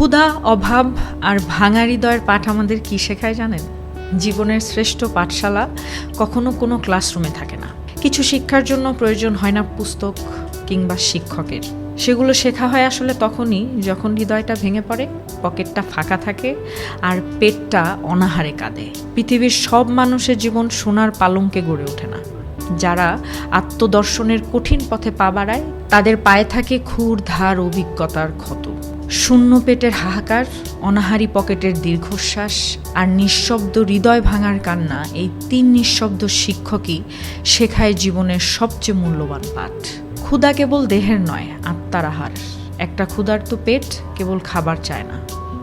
ক্ষুধা, অভাব আর ভাঙা হৃদয়ের পাঠ আমাদের কি শেখায় জানেন? জীবনের শ্রেষ্ঠ পাঠশালা কখনো কোনো ক্লাসরুমে থাকে না। কিছু শিক্ষার জন্য প্রয়োজন হয় না পুস্তক কিংবা শিক্ষকের। সেগুলো শেখা হয় আসলে তখনই যখন হৃদয়টা ভেঙে পড়ে, পকেটটা ফাঁকা থাকে আর পেটটা অনাহারে কাঁদে। পৃথিবীর সব মানুষের জীবন সোনার পালঙ্কে গড়ে ওঠে না। যারা আত্মদর্শনের কঠিন পথে পা বাড়ায় তাদের পায়ে থাকে ক্ষুর ধার অভিজ্ঞতার ক্ষত। শূন্য পেটের হাহাকার, অনাহারি পকেটের দীর্ঘশ্বাস আর নিঃশব্দ হৃদয় ভাঙার কান্না, এই তিন নিঃশব্দ শিক্ষকই শেখায় জীবনের সবচেয়ে মূল্যবান পাঠ। ক্ষুধা কেবল দেহের নয়, আত্মার আহার। একটা ক্ষুধার্ত পেট কেবল খাবার চায় না,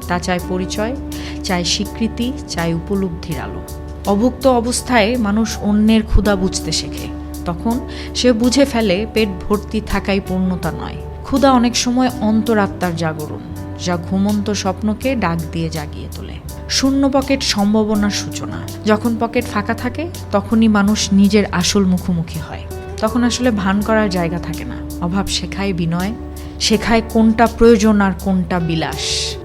তা চায় পরিচয়, চায় স্বীকৃতি, চায় উপলব্ধির আলো। অভুক্ত অবস্থায় মানুষ অন্যের ক্ষুধা বুঝতে শেখে। তখন সে বুঝে ফেলে পেট ভর্তি থাকাই পূর্ণতা নয়। ক্ষুধা অনেক সময় অন্তরাত্মার জাগরণ, যা ঘুমন্ত স্বপ্নকে ডাক দিয়ে জাগিয়ে তোলে। শূন্য পকেট সম্ভাবনার সূচনা। যখন পকেট ফাঁকা থাকে তখনই মানুষ নিজের আসল মুখোমুখি হয়। তখন আসলে ভান করার জায়গা থাকে না। অভাব শেখায় বিনয়, শেখায় কোনটা প্রয়োজন আর কোনটা বিলাস।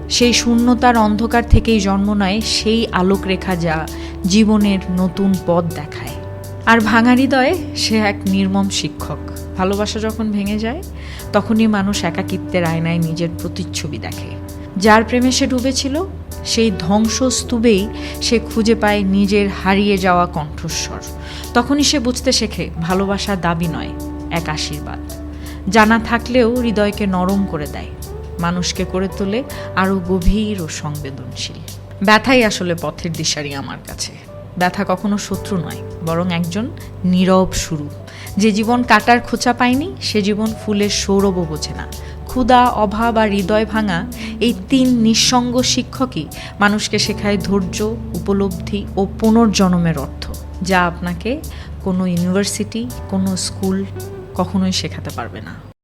সেই শূন্যতার অন্ধকার থেকেই জন্ম নেয় সেই আলোকরেখা যা জীবনের নতুন পথ দেখায়। আর ভাঙা হৃদয়ে সে এক নির্মম শিক্ষক। ভালোবাসা যখন ভেঙে যায় তখনই মানুষ একাকিত্বের আয়নায় নিজের প্রতিচ্ছবি দেখে। যার প্রেমে সে ডুবেছিল সেই ধ্বংসস্তূপেই সে খুঁজে পায় নিজের হারিয়ে যাওয়া কণ্ঠস্বর। তখনই সে বুঝতে শেখে ভালোবাসা দাবি নয়, এক আশীর্বাদ। জানা থাকলেও হৃদয়কে নরম করে দেয়, মানুষকে করে তোলে আরও গভীর ও সংবেদনশীল। ব্যথাই আসলে পথের দিশারি আমার কাছে। ব্যথা কখনো শত্রু নয়, বরং একজন নীরব শুরু। যে জীবন কাটার খোঁচা পায়নি সে জীবন ফুলের সৌরভও বোঝে না। ক্ষুধা, অভাব আর হৃদয় ভাঙা, এই তিন নিঃসঙ্গ শিক্ষকই মানুষকে শেখায় ধৈর্য, উপলব্ধি ও পুনর্জন্মের অর্থ, যা আপনাকে কোনো ইউনিভার্সিটি, কোনো স্কুল কখনোই শেখাতে পারবে না।